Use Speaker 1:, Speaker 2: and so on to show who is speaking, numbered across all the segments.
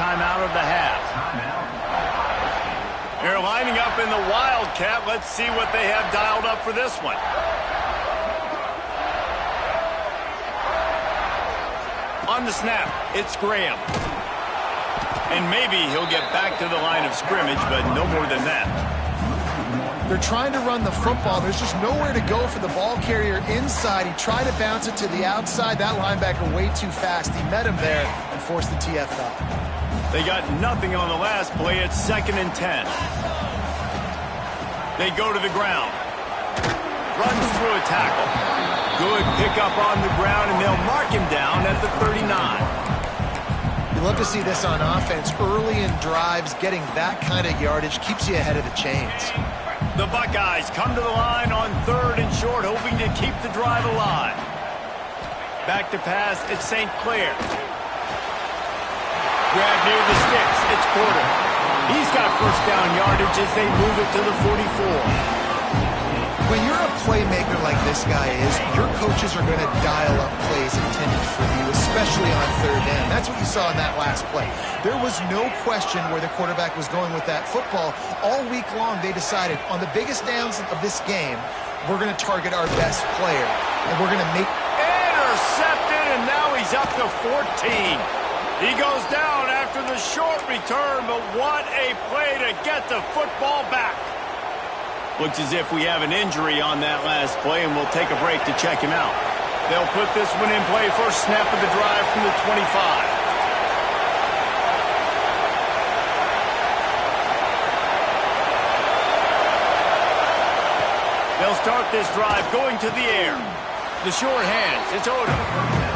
Speaker 1: timeout of the half. They're lining up in the Wildcat. Let's see what they have dialed up for this one. On the snap, it's Graham. And maybe he'll get back to the line of scrimmage, but no more than that.
Speaker 2: They're trying to run the football. There's just nowhere to go for the ball carrier inside. He tried to bounce it to the outside. That linebacker way too fast. He met him there and forced the TFL.
Speaker 1: They got nothing on the last play. It's 2nd and 10. They go to the ground. Runs through a tackle. Good pickup on the ground, and they'll mark him down at the 39.
Speaker 2: You love to see this on offense. Early in drives, getting that kind of yardage keeps you ahead of the chains.
Speaker 1: The Buckeyes come to the line on 3rd and short, hoping to keep the drive alive. Back to pass, it's St. Clair. Grab near the sticks, it's Porter. He's got first down yardage as they move it to the 44.
Speaker 2: When you're a playmaker like this guy is, your coaches are going to dial up plays intended for you, especially on 3rd down. That's what you saw in that last play. There was no question where the quarterback was going with that football. All week long, they decided on the biggest downs of this game, we're going to target our best player, and we're going to make...
Speaker 1: Intercepted, and now he's up to 14. He goes down after the short return, but what a play to get the football back. Looks as if we have an injury on that last play, and we'll take a break to check him out. They'll put this one in play. First snap of the drive from the 25. They'll start this drive going to the air. The short hands, it's Odom.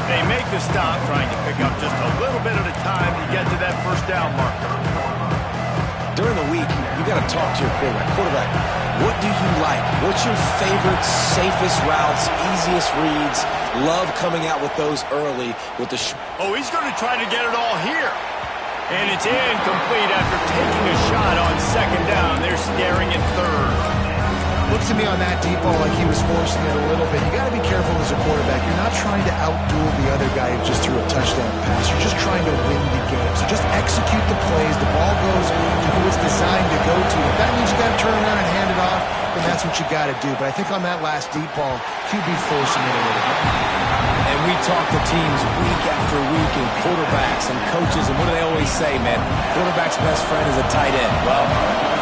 Speaker 1: They make the stop, trying to pick up just a little bit at a time to get to that first down marker.
Speaker 3: During the week, you got to talk to your quarterback. What do you like? What's your favorite, safest routes, easiest reads? Love coming out with those early with the...
Speaker 1: Oh, he's going to try to get it all here. And it's incomplete after taking a shot on 2nd down. They're staring at 3rd.
Speaker 2: Looks to me on that deep ball like he was forcing it a little bit. You got to be careful as a quarterback. You're not trying to outduel the other guy who just threw a touchdown pass. You're just trying to win the game. So just execute the plays. The ball goes to who it's designed to go to. If that means you got to turn around and hand it off, then that's what you got to do. But I think on that last deep ball, QB forcing it a little bit.
Speaker 3: And we talk to teams week after week and quarterbacks and coaches, and what do they always say, man? Quarterback's best friend is a tight end. Well,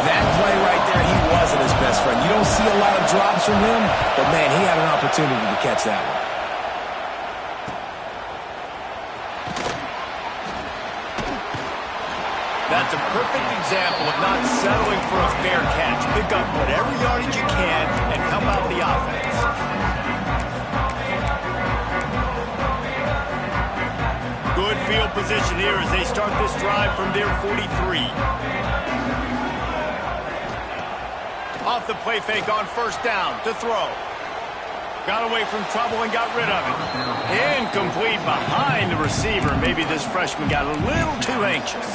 Speaker 3: that play right there, he wasn't his best friend. You don't see a lot of drops from him, but, man, he had an opportunity to catch that one.
Speaker 1: That's a perfect example of not settling for a fair catch. Pick up whatever yardage you can and help out the offense. Good field position here as they start this drive from their 43. Off the play fake on first down to throw. Got away from trouble and got rid of it. Incomplete behind the receiver. Maybe this freshman got a little too anxious.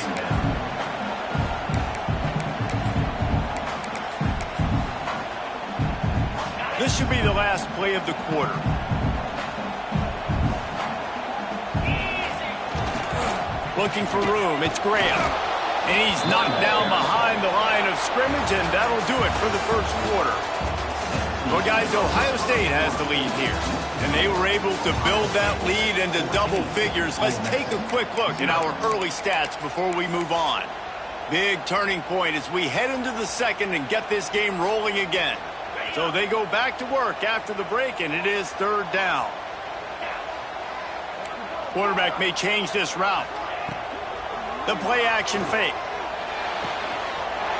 Speaker 1: This should be the last play of the quarter. Looking for room, it's Graham. And he's knocked down behind the line of scrimmage, and that'll do it for the first quarter. Well, guys, Ohio State has the lead here, and they were able to build that lead into double figures. Let's take a quick look at our early stats before we move on. Big turning point as we head into the second and get this game rolling again. So they go back to work after the break, and it is 3rd down. Quarterback may change this route. The play action fake.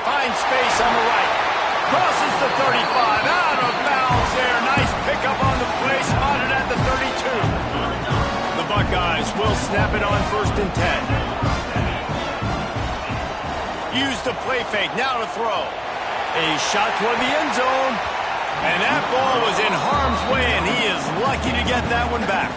Speaker 1: Finds space on the right. Crosses the 35. Out of bounds there. Nice pickup on the play. Spotted at the 32. The Buckeyes will snap it on 1st and 10. Use the play fake. Now to throw. A shot toward the end zone. And that ball was in harm's way, and he is lucky to get that one back.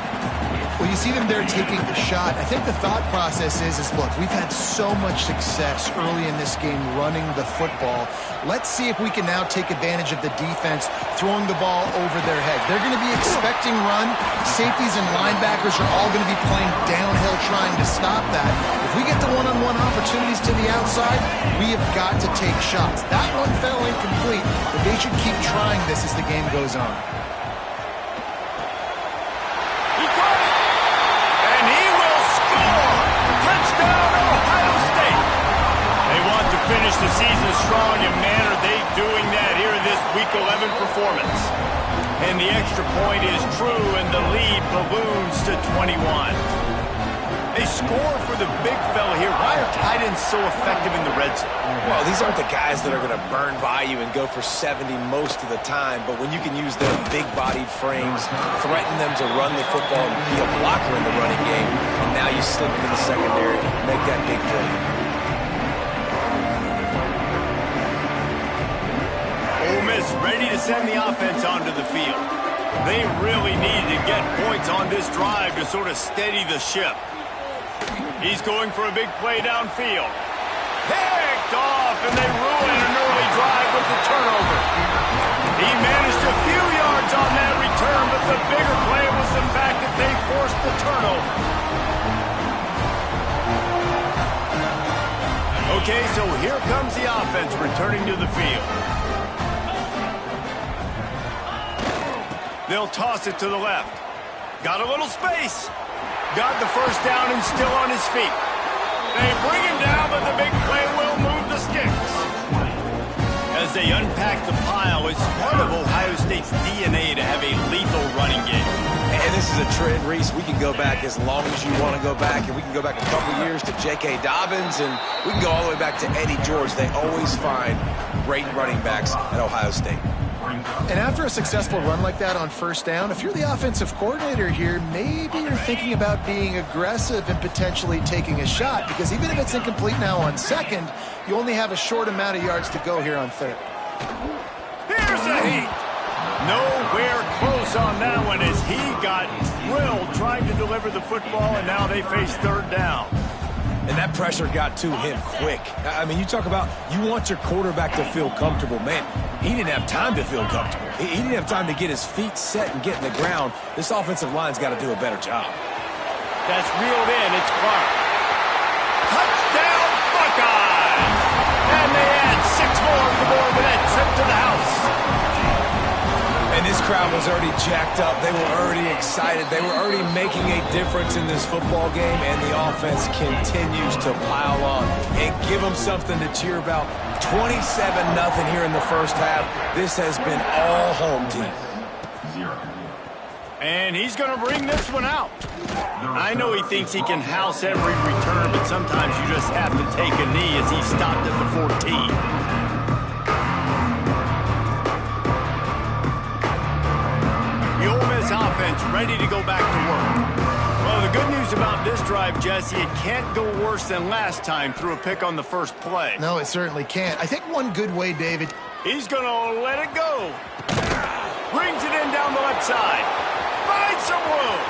Speaker 2: Well, you see them there taking the shot. I think the thought process is look, we've had so much success early in this game running the football. Let's see if we can now take advantage of the defense throwing the ball over their head. They're going to be expecting run. Safeties and linebackers are all going to be playing downhill trying to stop that. If we get the one-on-one outside, we have got to take shots. That one fell incomplete, but they should keep trying this as the game goes on.
Speaker 1: He caught it! And he will score! Touchdown, Ohio State! They want to finish the season strong, and man, are they doing that here in this Week 11 performance. And the extra point is true, and the lead balloons to 21. They score for the big fella here. Why are tight ends so effective in the red zone?
Speaker 3: Well, these aren't the guys that are going to burn by you and go for 70 most of the time, but when you can use their big-bodied frames, threaten them to run the football and be a blocker in the running game, and now you slip into the secondary, make that big play.
Speaker 1: Ole Miss ready to send the offense onto the field. They really need to get points on this drive to sort of steady the ship. He's going for a big play downfield. Picked off, and they ruin an early drive with the turnover. He managed a few yards on that return, but the bigger play was the fact that they forced the turnover. Okay, so here comes the offense returning to the field. They'll toss it to the left. Got a little space. Got the first down and still on his feet. They bring him down, but the big play will move the sticks. As they unpack the pile, it's part of Ohio State's DNA to have a lethal running game.
Speaker 3: And this is a trend, Reese. We can go back as long as you want to go back, and we can go back a couple years to J.K. Dobbins, and we can go all the way back to Eddie George. They always find great running backs at Ohio State.
Speaker 2: And after a successful run like that on first down, if you're the offensive coordinator here, maybe you're thinking about being aggressive and potentially taking a shot, because even if it's incomplete now on second, you only have a short amount of yards to go here on third.
Speaker 1: Here's a heat. Nowhere close on that one as he got drilled trying to deliver the football, and now they face third down.
Speaker 3: And that pressure got to him quick. I mean, you talk about you want your quarterback to feel comfortable. Man, he didn't have time to feel comfortable. He didn't have time to get his feet set and get in the ground. This offensive line's got to do a better job.
Speaker 1: That's reeled in. It's Clark. Touchdown, Buckeyes! And they add 6 more to the board with that trip to the house.
Speaker 3: And this crowd was already jacked up. They were already excited. They were already making a difference in this football game, and the offense continues to pile on and give them something to cheer about. 27-0 here in the first half. This has been all home team.
Speaker 1: And he's going to bring this one out. I know he thinks he can house every return, but sometimes you just have to take a knee as he stopped at the 14. Offense ready to go back to work. Well, the good news about this drive, Jesse, it can't go worse than last time through a pick on the first play.
Speaker 2: No, it certainly can't. I think one good way, David.
Speaker 1: He's going to let it go. Brings it in down the left side. Finds some room.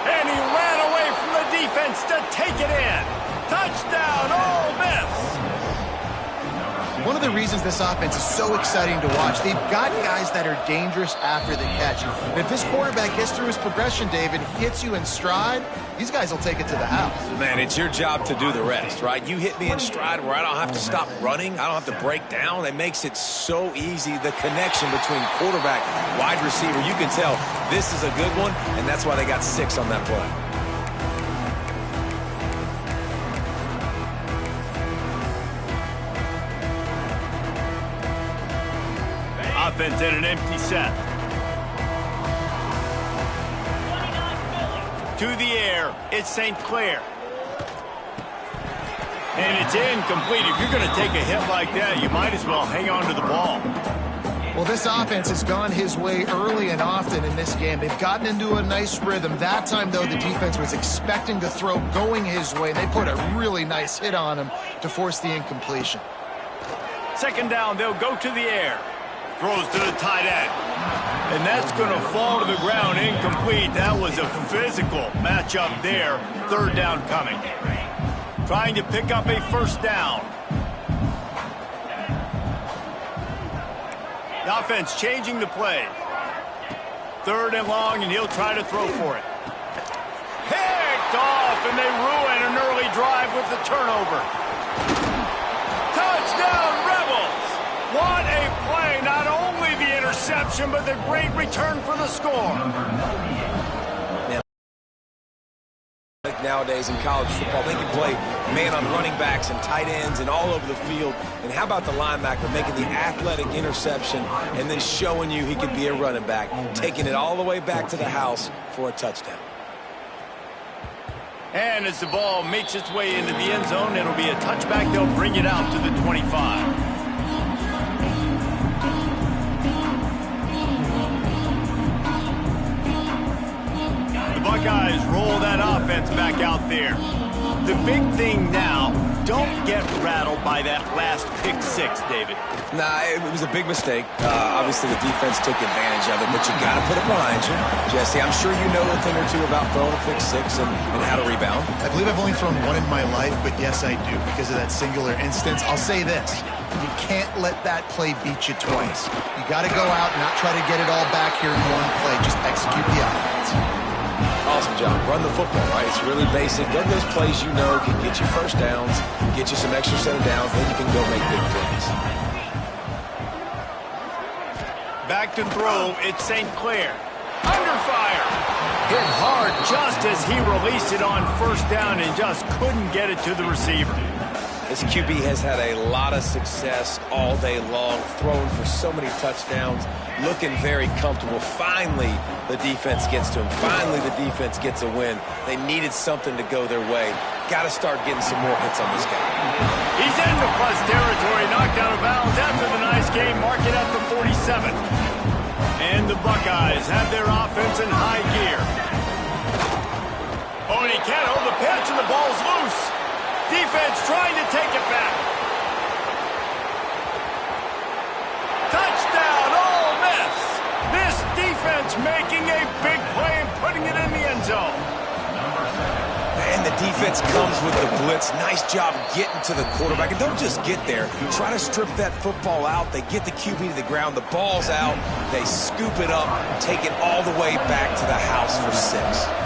Speaker 1: And he ran away from the defense to take it in. Touchdown, Ole Miss.
Speaker 2: One of the reasons this offense is so exciting to watch, they've got guys that are dangerous after the catch. And if this quarterback gets through his progression, David, hits you in stride, these guys will take it to the house.
Speaker 3: Man, it's your job to do the rest, right? You hit me in stride where I don't have to stop running. I don't have to break down. It makes it so easy, the connection between quarterback, wide receiver. You can tell this is a good one, and that's why they got 6 on that play.
Speaker 1: Offense in an empty set. To the air, it's St. Clair. And it's incomplete. If you're going to take a hit like that, you might as well hang on to the ball.
Speaker 2: Well, this offense has gone his way early and often in this game. They've gotten into a nice rhythm. That time, though, the defense was expecting the throw going his way. They put a really nice hit on him to force the incompletion.
Speaker 1: Second down, they'll go to the air. Throws to the tight end. And that's going to fall to the ground incomplete. That was a physical matchup there. Third down coming. Trying to pick up a first down. The offense changing the play. Third and long, and he'll try to throw for it. Picked off, and they ruin an early drive with the turnover. Touchdown, Rebels! What a play! Not only the interception, but the great return for the score.
Speaker 3: Nowadays in college football, they can play man on running backs and tight ends and all over the field. And how about the linebacker making the athletic interception and then showing you he can be a running back, taking it all the way back to the house for a touchdown.
Speaker 1: And as the ball makes its way into the end zone, it'll be a touchback. They'll bring it out to the 25. Buckeyes roll that offense back out there. The big thing now, don't get rattled by that last pick six, David.
Speaker 3: Nah, it was a big mistake. Obviously, the defense took advantage of it, but you got to put it behind you. Jesse, I'm sure you know a thing or two about throwing a pick six and how to rebound.
Speaker 2: I believe I've only thrown one in my life, but yes, I do, because of that singular instance. I'll say this. You can't let that play beat you twice. You got to go out and not try to get it all back here in one play. Just execute the offense.
Speaker 3: Awesome job. Run the football, right? It's really basic. Get those plays you know can get you first downs, get you some extra set of downs, then you can go make big plays.
Speaker 1: Back to throw, it's St. Clair. Under fire. Hit hard just as he released it on first down and just couldn't get it to the receiver.
Speaker 3: This QB has had a lot of success all day long, throwing for so many touchdowns, looking very comfortable. Finally, the defense gets to him. Finally, the defense gets a win. They needed something to go their way. Got to start getting some more hits on this guy.
Speaker 1: He's into plus territory, knocked out of bounds after the nice game, mark it at the 47. And the Buckeyes have their offense in high gear. Oh, and he can't hold the pitch, and the ball's loose. Defense trying to take it back. Touchdown, Ole Miss. This defense making a big play and putting it in the end zone.
Speaker 3: And the defense comes with the blitz. Nice job getting to the quarterback. And don't just get there. Try to strip that football out. They get the QB to the ground. The ball's out. They scoop it up, take it all the way back to the house for 6.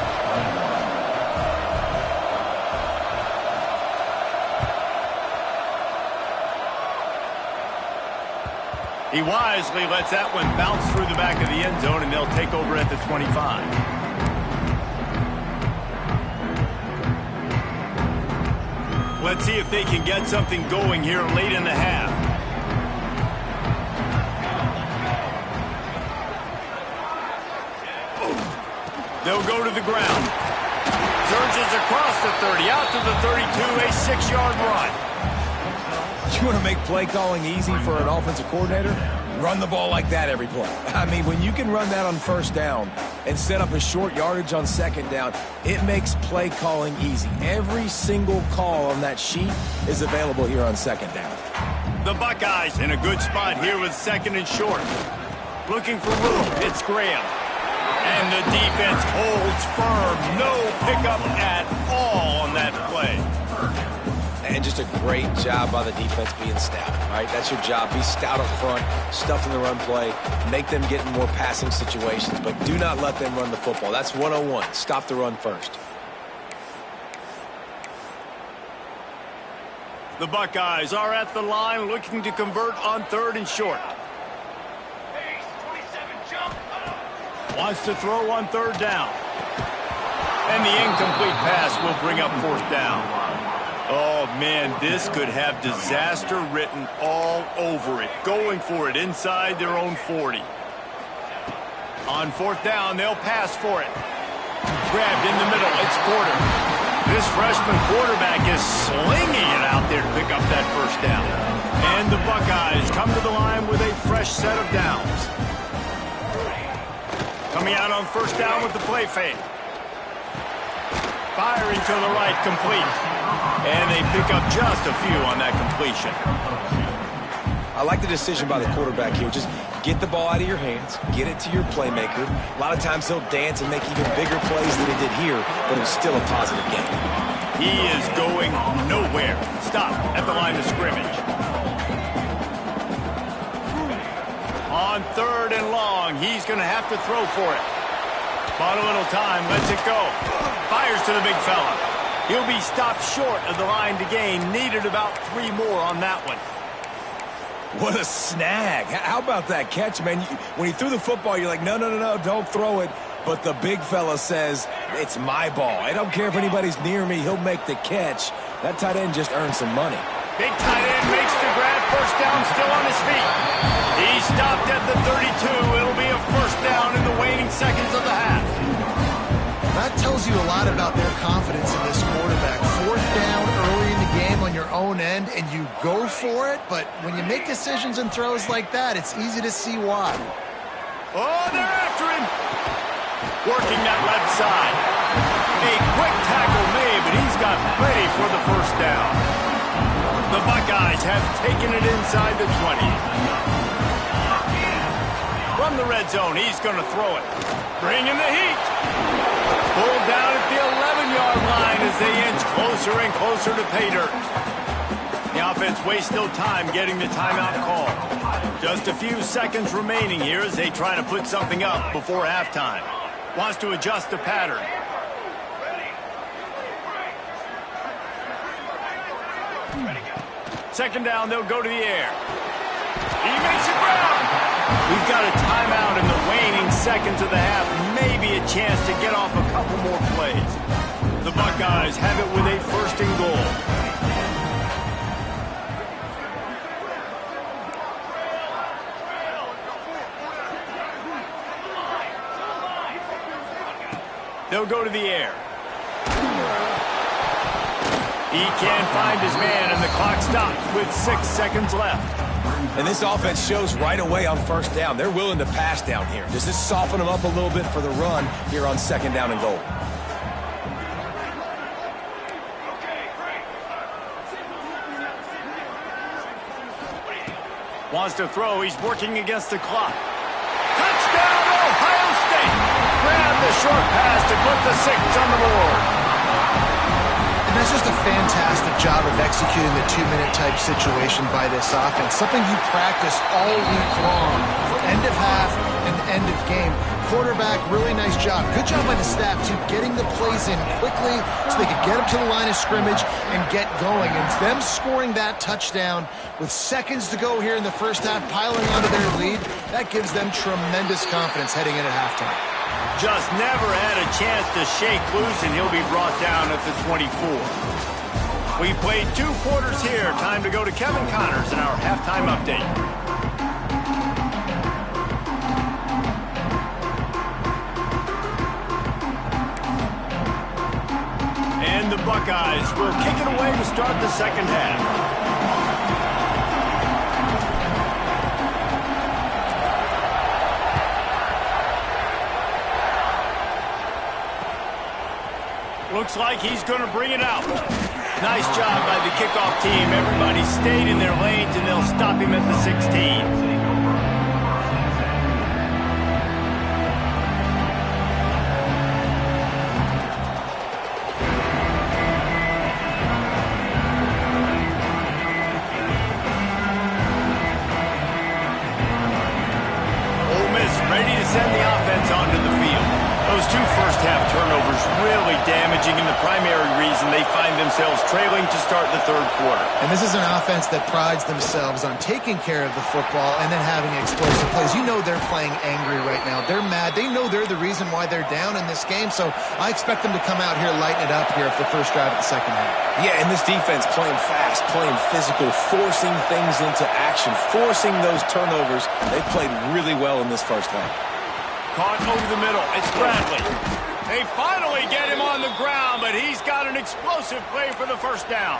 Speaker 1: He wisely lets that one bounce through the back of the end zone, and they'll take over at the 25. Let's see if they can get something going here late in the half. They'll go to the ground. Surges across the 30, out to the 32, a 6-yard run.
Speaker 3: You want to make play calling easy for an offensive coordinator? Run the ball like that every play. I mean, when you can run that on first down and set up a short yardage on second down, it makes play calling easy. Every single call on that sheet is available here on second down.
Speaker 1: The Buckeyes in a good spot here with second and short. Looking for room, it's Graham. And the defense holds firm. No pickup at all on that play.
Speaker 3: And just a great job by the defense being stout, right? That's your job. Be stout up front, stuff in the run play, make them get in more passing situations, but do not let them run the football. That's 101. Stop the run first.
Speaker 1: The Buckeyes are at the line looking to convert on third and short. Wants to throw on third down. And the incomplete pass will bring up fourth down. Oh, man, this could have disaster written all over it. Going for it inside their own 40. On fourth down, they'll pass for it. Grabbed in the middle, it's Porter. This freshman quarterback is slinging it out there to pick up that first down. And the Buckeyes come to the line with a fresh set of downs. Coming out on first down with the play fake. Firing to the right, complete. And they pick up just a few on that completion.
Speaker 3: I like the decision by the quarterback here. Just get the ball out of your hands, get it to your playmaker. A lot of times he'll dance and make even bigger plays than he did here, but it was still a positive game.
Speaker 1: He is going nowhere. Stop at the line of scrimmage. On third and long, he's going to have to throw for it. Bought a little time, lets it go. Fires to the big fella. He'll be stopped short of the line to gain. Needed about 3 more on that one.
Speaker 3: What a snag. How about that catch, man? When he threw the football, you're like, no, don't throw it. But the big fella says, it's my ball. I don't care if anybody's near me. He'll make the catch. That tight end just earned some money.
Speaker 1: Big tight end makes the grab. First down, still on his feet. He stopped at the 32. It'll be a first down in the waning seconds of the half.
Speaker 2: That tells you a lot about their confidence in this quarterback. 4th down early in the game on your own end, and you go for it. But when you make decisions and throws like that, it's easy to see why.
Speaker 1: Oh, they're after him. Working that left side. A quick tackle made, but he's got plenty for the first down. The Buckeyes have taken it inside the 20. From the red zone, he's going to throw it. Bringing the heat. Pulled down at the 11-yard line as they inch closer and closer to pay dirt. The offense wastes no time getting the timeout call. Just a few seconds remaining here as they try to put something up before halftime. Wants to adjust the pattern. Second down, they'll go to the air. He makes it ground. We've got a timeout in the waning seconds of the half. Maybe a chance to get off a couple more plays. The Buckeyes have it with a 1st and goal. They'll go to the air. He can't find his man, and the clock stops with 6 seconds left.
Speaker 3: And this offense shows right away on 1st down. They're willing to pass down here. Does this soften them up a little bit for the run here on 2nd down and goal?
Speaker 1: Wants to throw. He's working against the clock. Touchdown, Ohio State! Grab the short pass to put the 6 on the board.
Speaker 2: And that's just a fantastic job of executing the 2-minute type situation by this offense. Something you practice all week long for end of half and end of game. Quarterback, really nice job. Good job by the staff, too, getting the plays in quickly so they could get up to the line of scrimmage and get going. And them scoring that touchdown with seconds to go here in the first half, piling onto their lead, that gives them tremendous confidence heading in at halftime.
Speaker 1: Just never had a chance to shake loose, and he'll be brought down at the 24. We played 2 quarters here. Time to go to Kevin Connors in our halftime update. And the Buckeyes will kick it away to start the second half. Looks like he's going to bring it out. Nice job by the kickoff team. Everybody stayed in their lanes, and they'll stop him at the 16. Ole Miss ready to send the offense onto the field. Those 2 first-half turnovers really damaging, and the primary reason they find themselves trailing to start the 3rd quarter.
Speaker 2: And this is an offense that prides themselves on taking care of the football and then having explosive plays. You know they're playing angry right now. They're mad. They know they're the reason why they're down in this game, so I expect them to come out here, lighten it up here for the first drive of the second half.
Speaker 3: Yeah, and this defense playing fast, playing physical, forcing things into action, forcing those turnovers. They played really well in this first half.
Speaker 1: Caught over the middle. It's Bradley. They finally get him on the ground, but he's got an explosive play for the first down.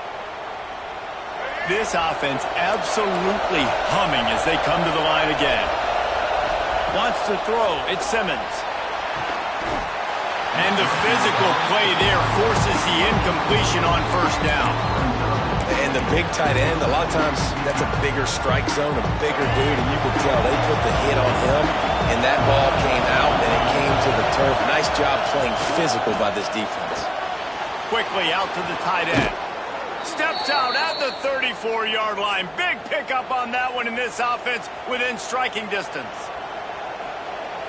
Speaker 1: This offense absolutely humming as they come to the line again. Wants to throw. It's Simmons. And the physical play there forces the incompletion on first down.
Speaker 3: And the big tight end, a lot of times that's a bigger strike zone, a bigger dude, and you can tell they put the hit on him, and that ball came out, and it came to the turf. Nice job playing physical by this defense.
Speaker 1: Quickly out to the tight end. Steps out at the 34-yard line. Big pickup on that one in this offense within striking distance.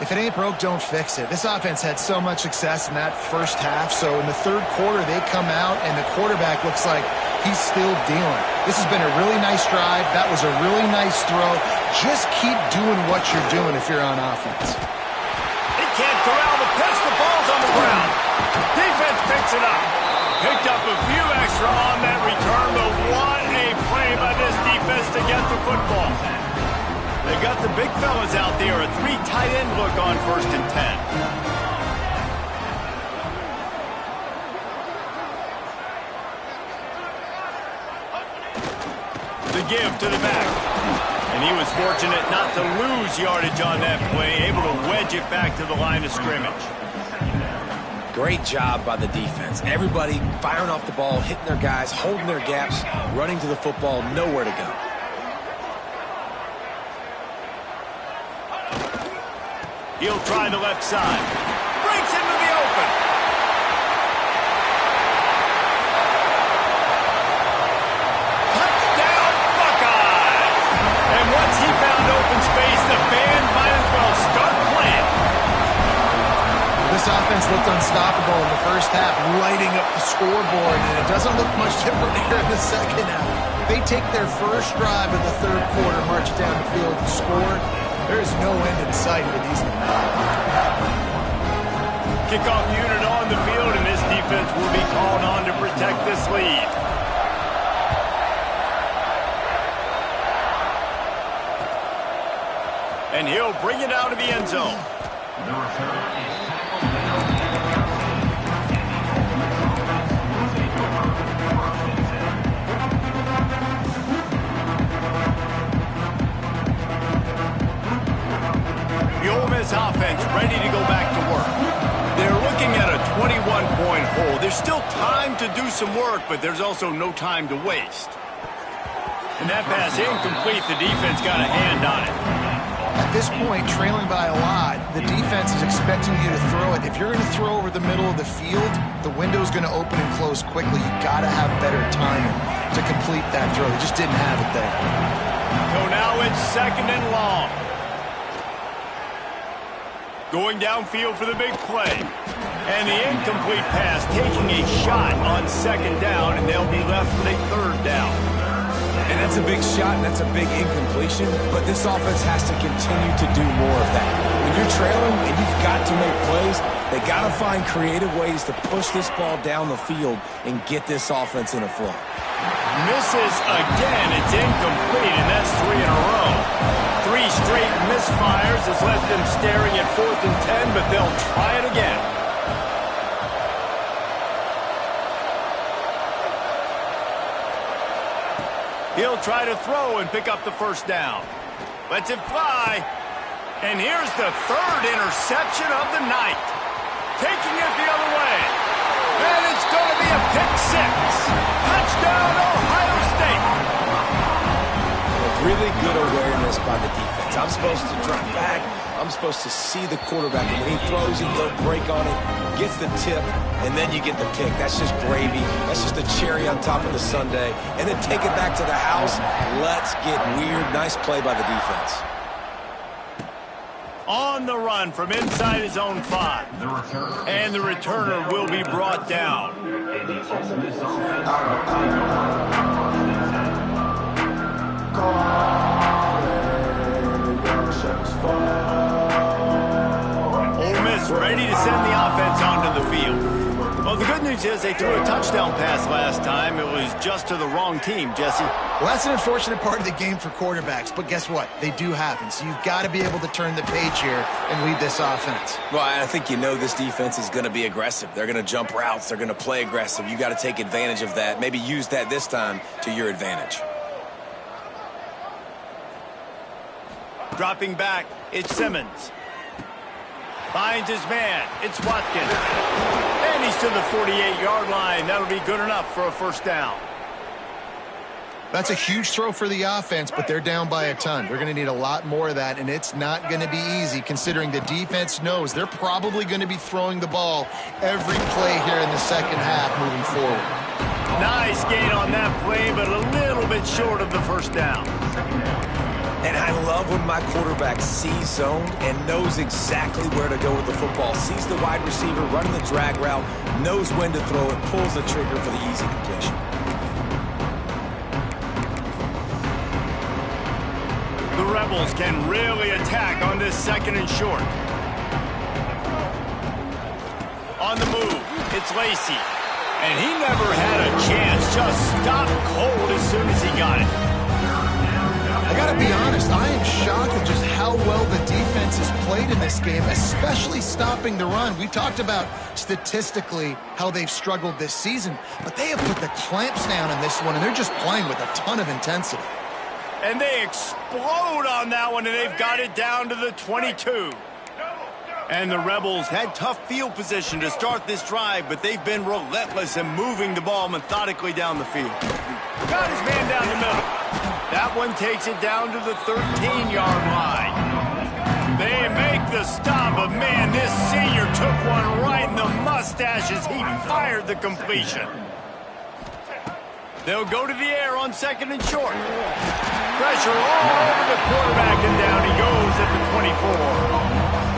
Speaker 2: If it ain't broke, don't fix it. This offense had so much success in that first half, so in the third quarter, they come out, and the quarterback looks like he's still dealing. This has been a really nice drive. That was a really nice throw. Just keep doing what you're doing if you're on offense.
Speaker 1: He can't corral the pitch. The ball's on the ground. Defense picks it up. Picked up a few extra on that return, but what a play by this defense to get the football. They got the big fellas out there. A 3 tight end look on 1st and 10. The give to the back. And he was fortunate not to lose yardage on that play, able to wedge it back to the line of scrimmage.
Speaker 3: Great job by the defense. Everybody firing off the ball, hitting their guys, holding their gaps, running to the football, nowhere to go.
Speaker 1: He'll try the left side. Breaks into the open. Touchdown, Buckeyes! And once he found open space, the band might as well start playing.
Speaker 2: This offense looked unstoppable in the first half, lighting up the scoreboard, and it doesn't look much different here in the second half. They take their first drive of the third quarter, march down the field, and score. There is no end in sight for these guys.
Speaker 1: Kickoff unit on the field, and this defense will be called on to protect this lead. And he'll bring it out of the end zone. The Ole Miss offense ready to go back to work. They're looking at a 21-point hole. There's still time to do some work, but there's also no time to waste. And that pass incomplete. The defense got a hand on it.
Speaker 2: At this point, trailing by a lot, the defense is expecting you to throw it. If you're going to throw over the middle of the field, the window's going to open and close quickly. You got to have better timing to complete that throw. They just didn't have it there.
Speaker 1: So now it's 2nd and long. Going downfield for the big play. And the incomplete pass taking a shot on 2nd down, and they'll be left with a 3rd down.
Speaker 3: And that's a big shot, and that's a big incompletion, but this offense has to continue to do more of that. When you're trailing and you've got to make plays, they got to find creative ways to push this ball down the field and get this offense in a flow.
Speaker 1: Misses again. It's incomplete, and that's 3 in a row. 3 straight misfires has left them staring at 4th and 10, but they'll try it again. He'll try to throw and pick up the 1st down. Lets it fly. And here's the 3rd interception of the night. Taking it the other way. And it's going to be a pick 6. Touchdown, Ohio State.
Speaker 3: Really good awareness by the defense. I'm supposed to drop back. I'm supposed to see the quarterback. And when he throws, he don't break on it, gets the tip, and then you get the pick. That's just gravy. That's just a cherry on top of the sundae. And then take it back to the house. Let's get weird. Nice play by the defense.
Speaker 1: On the run from inside his own 5. And the returner will be brought down. Ole Miss ready to send the offense onto the field. Well, the good news is they threw a touchdown pass last time. It was just to the wrong team, Jesse.
Speaker 2: Well, that's an unfortunate part of the game for quarterbacks, but guess what? They do happen. So you've got to be able to turn the page here and lead this offense.
Speaker 3: Well, I think you know this defense is going to be aggressive. They're going to jump routes. They're going to play aggressive. You got to take advantage of that. Maybe use that this time to your advantage.
Speaker 1: Dropping back, it's Simmons. Finds his man, it's Watkins. And he's to the 48-yard line. That'll be good enough for a 1st down.
Speaker 2: That's a huge throw for the offense, but they're down by a ton. They're going to need a lot more of that, and it's not going to be easy considering the defense knows they're probably going to be throwing the ball every play here in the second half moving forward.
Speaker 1: Nice gain on that play, but a little bit short of the 1st down.
Speaker 3: And I love when my quarterback sees zone and knows exactly where to go with the football. Sees the wide receiver running the drag route, knows when to throw it, pulls the trigger for the easy completion.
Speaker 1: The Rebels can really attack on this 2nd and short. On the move, it's Lacey. And he never had a chance, just stopped cold as soon as he got it.
Speaker 2: I gotta be honest, I am shocked at just how well the defense has played in this game, especially stopping the run. We talked about statistically how they've struggled this season, but they have put the clamps down in this one, and they're just playing with a ton of intensity.
Speaker 1: And they explode on that one, and they've got it down to the 22. And the Rebels had tough field position to start this drive, but they've been relentless in moving the ball methodically down the field. Got his man down the middle. That one takes it down to the 13-yard line. They make the stop, but man, this senior took one right in the mustache as he fired the completion. They'll go to the air on 2nd and short. Pressure all over the quarterback, and down he goes at the 24.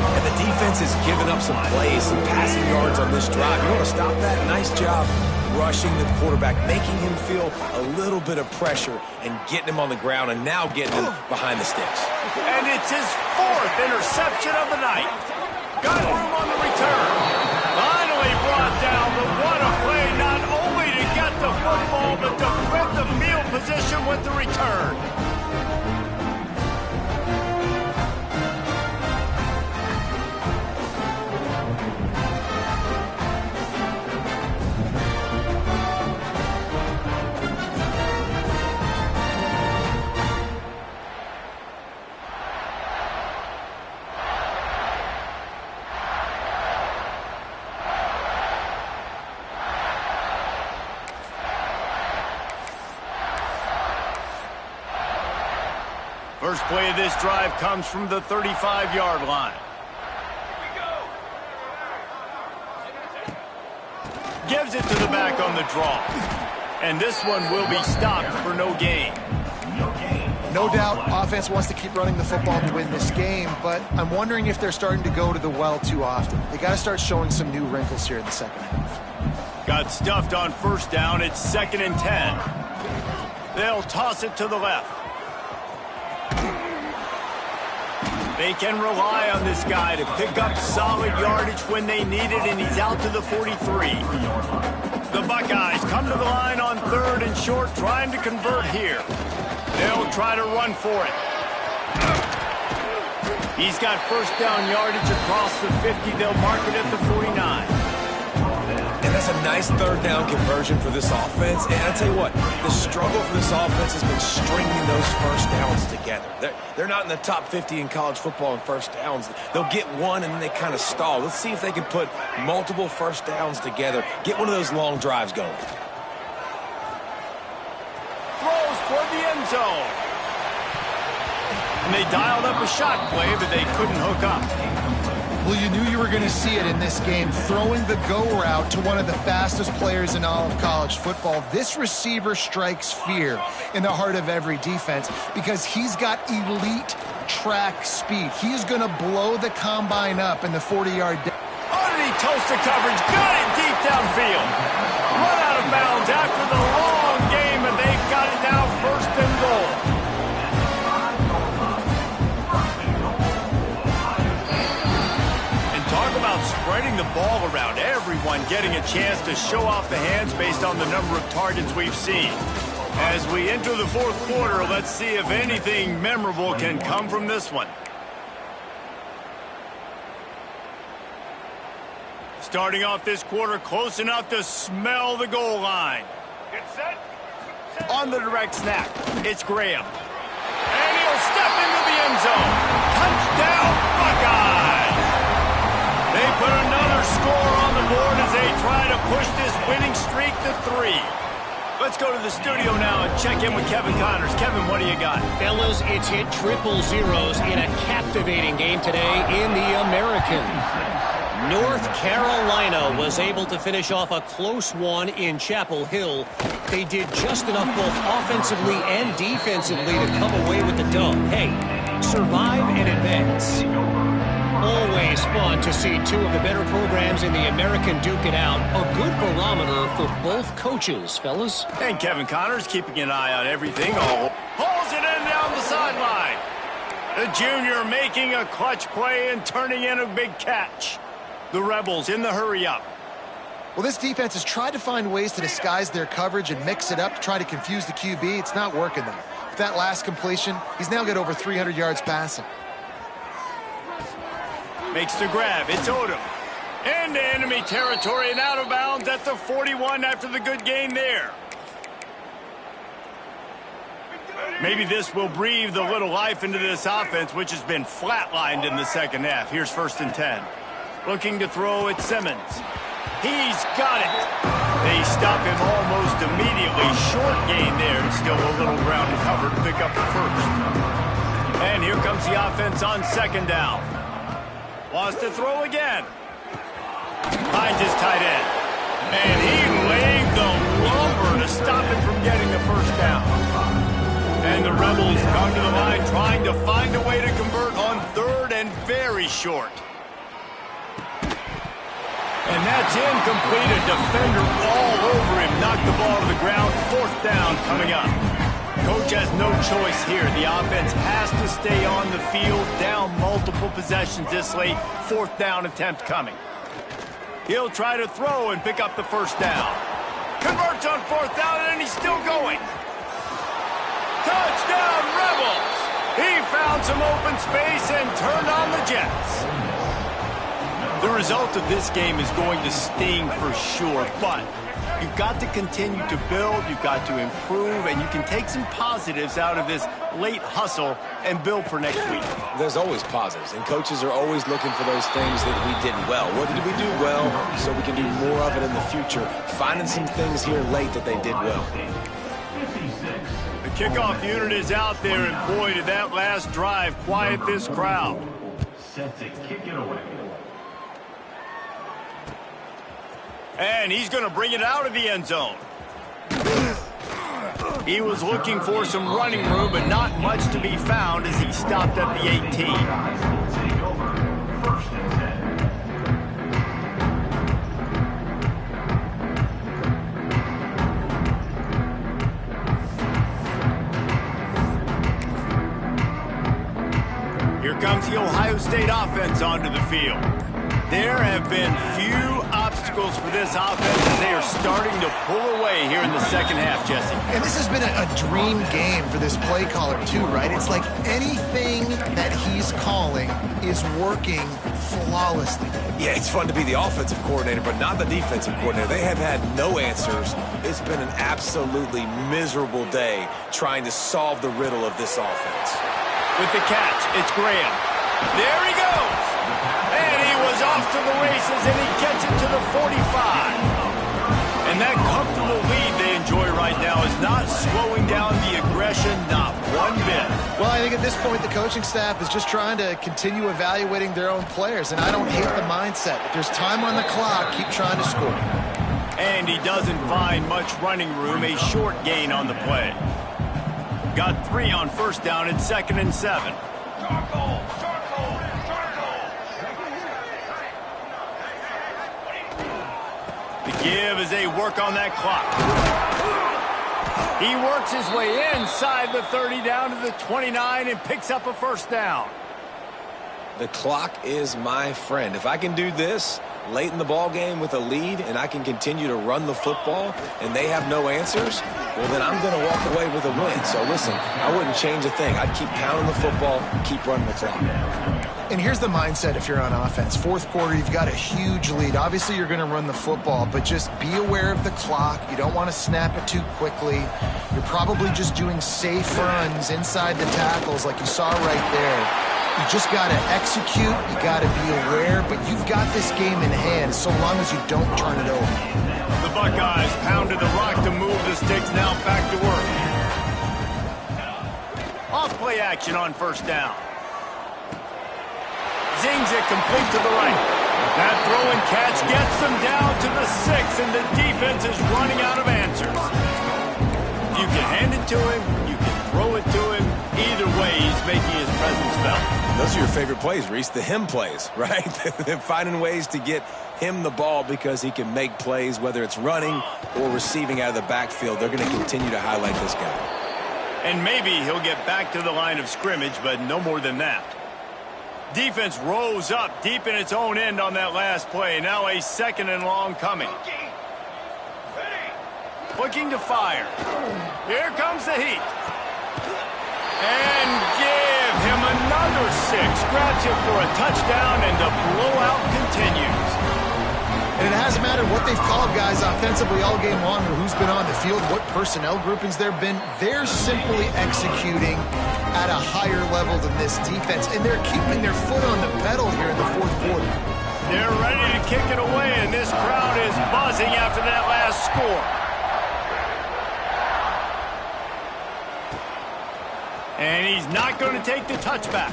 Speaker 3: And the defense has given up some plays, some passing yards on this drive. You want to stop that? Nice job rushing the quarterback, making him feel a little bit of pressure and getting him on the ground and now getting him behind the sticks.
Speaker 1: And it's his 4th interception of the night. Got room on the return. Finally brought down, but what a play, not only to get the football, but to flip the field position with the return. First play of this drive comes from the 35-yard line. Gives it to the back on the draw. And this one will be stopped for no gain.
Speaker 2: No doubt, offense wants to keep running the football to win this game, but I'm wondering if they're starting to go to the well too often. They got to start showing some new wrinkles here in the second half.
Speaker 1: Got stuffed on 1st down. It's 2nd and 10. They'll toss it to the left. They can rely on this guy to pick up solid yardage when they need it, and he's out to the 43. The Buckeyes come to the line on 3rd and short, trying to convert here. They'll try to run for it. He's got 1st down yardage across the 50. They'll mark it at the 49.
Speaker 3: And that's a nice 3rd down conversion for this offense. And I tell you what, the struggle for this offense has been stringing those 1st downs together. They're not in the top 50 in college football in 1st downs. They'll get one and then they kind of stall. Let's see if they can put multiple 1st downs together, get one of those long drives going.
Speaker 1: Throws toward the end zone. And they dialed up a shot play, but they couldn't hook up.
Speaker 2: Well, you knew you were going to see it in this game, throwing the go route to one of the fastest players in all of college football. This receiver strikes fear in the heart of every defense because he's got elite track speed. He's going to blow the combine up in the 40-yard dash.
Speaker 1: Underneath toasted coverage, got it deep downfield. Run out of bounds after the long game, and they've got it now 1st and goal. Talk about spreading the ball around, everyone getting a chance to show off the hands based on the number of targets we've seen. As we enter the 4th quarter, let's see if anything memorable can come from this one. Starting off this quarter close enough to smell the goal line. Get set. On the direct snap, it's Graham. And he'll step into the end zone. Touchdown, Buckeyes! They put another score on the board as they try to push this winning streak to 3. Let's go to the studio now and check in with Kevin Connors. Kevin, what do you got?
Speaker 4: Fellas, it's hit triple zeros in a captivating game today in the American. North Carolina was able to finish off a close one in Chapel Hill. They did just enough both offensively and defensively to come away with the dub. Hey, survive and advance. Always fun to see two of the better programs in the American duke it out. A good barometer for both coaches, fellas.
Speaker 1: And Kevin Connors keeping an eye on everything. Pulls it in down the sideline. The junior making a clutch play and turning in a big catch. The Rebels in the hurry-up.
Speaker 2: Well, this defense has tried to find ways to disguise their coverage and mix it up to try to confuse the QB. It's not working, though. With that last completion, he's now got over 300 yards passing.
Speaker 1: Makes the grab. It's Odom. Into enemy territory and out of bounds at the 41 after the good gain there. Maybe this will breathe a little life into this offense, which has been flatlined in the second half. Here's 1st and 10. Looking to throw at Simmons. He's got it. They stop him almost immediately. Short gain there. Still a little ground to cover to pick up the first. And here comes the offense on 2nd down. Wants to throw again. Finds his tight end. And he laid the lumber to stop him from getting the first down. And the Rebels come to the line trying to find a way to convert on 3rd and very short. And that's incomplete. A defender all over him. Knocked the ball to the ground. 4th down coming up. Coach has no choice here. The offense has to stay on the field, down multiple possessions this late. 4th down attempt coming. He'll try to throw and pick up the first down. Converts on 4th down, and he's still going. Touchdown, Rebels! He found some open space and turned on the Jets. The result of this game is going to sting for sure, but you've got to continue to build, you've got to improve, and you can take some positives out of this late hustle and build for next week.
Speaker 3: There's always positives, and coaches are always looking for those things that we did well. What did we do well so we can do more of it in the future? Finding some things here late that they did well.
Speaker 1: The kickoff unit is out there, and boy, did that last drive quiet this crowd.
Speaker 5: Set to kick it away.
Speaker 1: And he's going to bring it out of the end zone. He was looking for some running room, but not much to be found as he stopped at the 18. Here comes the Ohio State offense onto the field. There have been few obstacles for this offense as they are starting to pull away here in the second half, Jesse.
Speaker 2: And this has been a dream game for this play caller, too, right? It's like anything that he's calling is working flawlessly.
Speaker 3: Yeah, it's fun to be the offensive coordinator, but not the defensive coordinator. They have had no answers. It's been an absolutely miserable day trying to solve the riddle of this offense.
Speaker 1: With the catch, it's Graham. There he goes. And he was off to the races, and he gets it to the 45. And that comfortable lead they enjoy right now is not slowing down the aggression, not one bit.
Speaker 2: Well, I think at this point, the coaching staff is just trying to continue evaluating their own players, and I don't hate the mindset. If there's time on the clock, keep trying to score.
Speaker 1: And he doesn't find much running room, a short gain on the play. Got 3 on first down and 2nd and 7. The give as they work on that clock. He works his way inside the 30 down to the 29 and picks up a first down.
Speaker 3: The clock is my friend. If I can do this late in the ball game with a lead and I can continue to run the football and they have no answers, well, then I'm going to walk away with a win. So listen, I wouldn't change a thing. I'd keep pounding the football, keep running the clock.
Speaker 2: And here's the mindset if you're on offense. Fourth quarter, you've got a huge lead. Obviously, you're going to run the football, but just be aware of the clock. You don't want to snap it too quickly. You're probably just doing safe runs inside the tackles like you saw right there. You just got to execute. You got to be aware, but you've got this game in hand so long as you don't turn it over.
Speaker 1: The Buckeyes pounded the rock to move the sticks, now back to work. Off play action on first down. Zings it complete to the right. That throw and catch gets them down to the 6, and the defense is running out of answers. You can hand it to him. You can throw it to him. Either way, he's making his presence felt.
Speaker 3: Those are your favorite plays, Reese, the him plays, right? Finding ways to get him the ball because he can make plays, whether it's running or receiving out of the backfield. They're going to continue to highlight this guy.
Speaker 1: And maybe he'll get back to the line of scrimmage, but no more than that. Defense rose up deep in its own end on that last play. Now a 2nd and long coming. Looking to fire. Here comes the heat. And give him another 6. Grabs him for a touchdown, and the blowout continues.
Speaker 2: And it hasn't mattered what they've called guys offensively all game long or who's been on the field, what personnel groupings there have been. They're simply executing at a higher level than this defense, and they're keeping their foot on the pedal here in the 4th quarter.
Speaker 1: They're ready to kick it away, and this crowd is buzzing after that last score. And he's not going to take the touchback.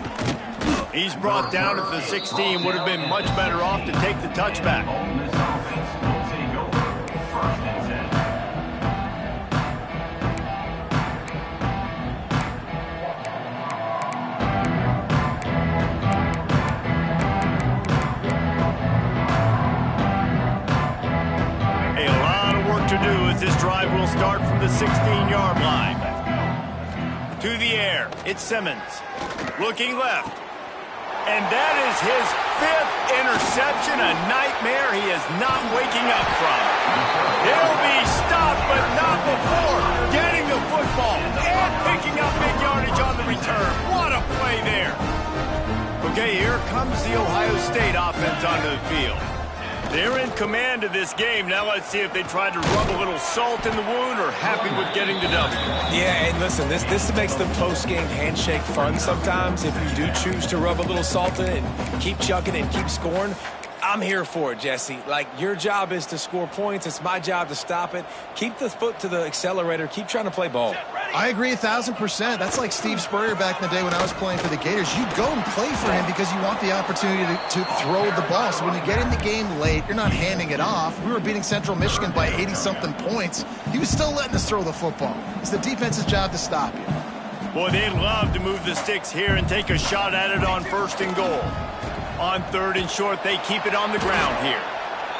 Speaker 1: He's brought down at the 16. Would have been much better off to take the touchback.
Speaker 5: Ole Miss offense will take over 1st and 10.
Speaker 1: A lot of work to do as this drive will start from the 16-yard line. To the air, it's Simmons. Looking left. And that is his 5th interception, a nightmare he is not waking up from. He'll be stopped, but not before getting the football and picking up big yardage on the return. What a play there. Okay, here comes the Ohio State offense onto the field. They're in command of this game. Now let's see if they try to rub a little salt in the wound or happy with getting the W.
Speaker 3: Yeah, and listen, this makes the post-game handshake fun sometimes. If you do choose to rub a little salt in it and keep chucking and keep scoring, I'm here for it, Jesse. Like, your job is to score points. It's my job to stop it. Keep the foot to the accelerator. Keep trying to play ball.
Speaker 2: I agree 1,000%. That's like Steve Spurrier back in the day when I was playing for the Gators. You go and play for him because you want the opportunity to throw the ball. So when you get in the game late, you're not handing it off. We were beating Central Michigan by 80-something points. He was still letting us throw the football. It's the defense's job to stop you.
Speaker 1: Boy, they'd love to move the sticks here and take a shot at it on 1st and goal. On 3rd and short, they keep it on the ground here.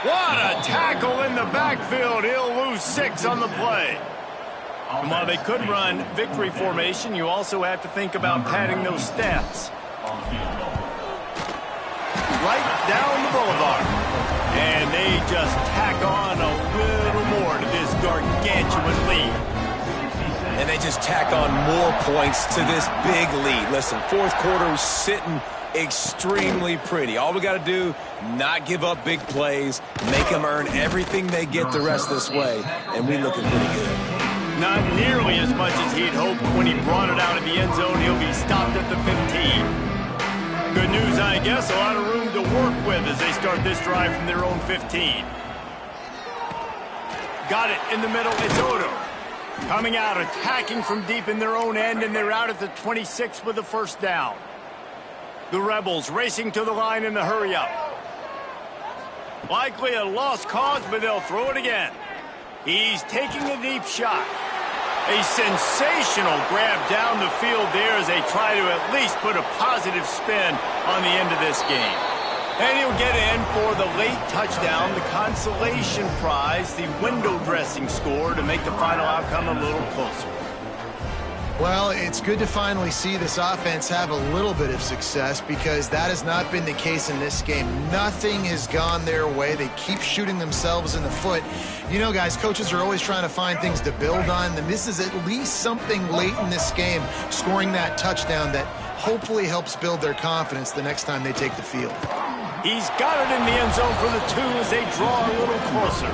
Speaker 1: What a tackle in the backfield. He'll lose 6 on the play. And while they could run victory formation, you also have to think about padding those stats. Right down the boulevard. And they just tack on a little more to this gargantuan lead.
Speaker 3: And they just tack on more points to this big lead. Listen, 4th quarter was sitting extremely pretty. All we got to do, not give up big plays, make them earn everything they get the rest of this way, and we looking pretty good.
Speaker 1: Not nearly as much as he'd hoped when he brought it out of the end zone. He'll be stopped at the 15. Good news, I guess, a lot of room to work with as they start this drive from their own 15. Got it in the middle, it's Odo. Coming out, attacking from deep in their own end, and they're out at the 26 with the 1st down. The Rebels racing to the line in the hurry-up. Likely a lost cause, but they'll throw it again. He's taking a deep shot. A sensational grab down the field there as they try to at least put a positive spin on the end of this game. And he'll get in for the late touchdown, the consolation prize, the window dressing score to make the final outcome a little closer.
Speaker 2: Well, it's good to finally see this offense have a little bit of success because that has not been the case in this game. Nothing has gone their way. They keep shooting themselves in the foot. You know, guys, coaches are always trying to find things to build on, and this is at least something late in this game, scoring that touchdown that hopefully helps build their confidence the next time they take the field.
Speaker 1: He's got it in the end zone for the 2 as they draw a little closer.